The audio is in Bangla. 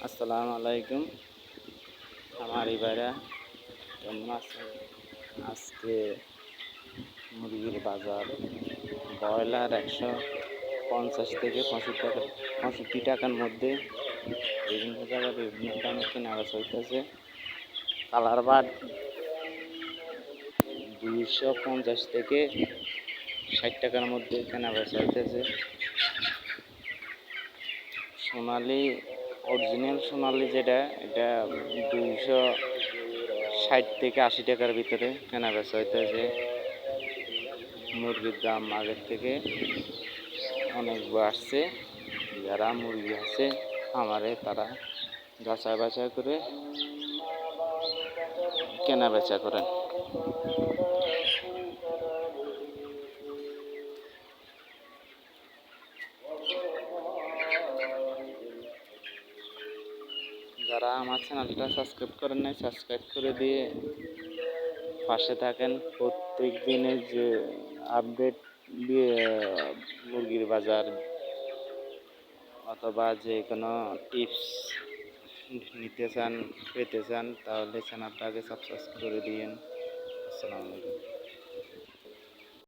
আসসালামু আলাইকুম। আমার ভাইরা কেমন আছেন? আজকে মুরগির বাজার ব্রয়লার 150 থেকে 65 টাকার মধ্যে বিভিন্ন জায়গায় বিভিন্ন দামে কেনা বেচা হইতেছে। কালার বাট 250 থেকে 60 টাকার মধ্যে কেনা বেচা হইতেছে। সোনালি অরিজিনাল সোনালি যেটা, এটা 260 থেকে 80 টাকার ভিতরে কেনা বেচা হইতেছে। মুরগির দাম আগের থেকে অনেক বাড়ছে। যারা মুরগি আছে খামারে তারা যাচাই বাছাই করে কেনা বেচা করেন। যারা আমার চ্যানেলটা সাবস্ক্রাইব করেন নাই, সাবস্ক্রাইব করে দিয়ে পাশে থাকেন। প্রত্যেক দিনের যে আপডেট দিয়ে মুরগির বাজার অথবা যে কোনো টিপস নিতে চান, পেতে চান, তাহলে চ্যানেলটাকে সাবস্ক্রাইব করে দিন। আসসালামু আলাইকুম।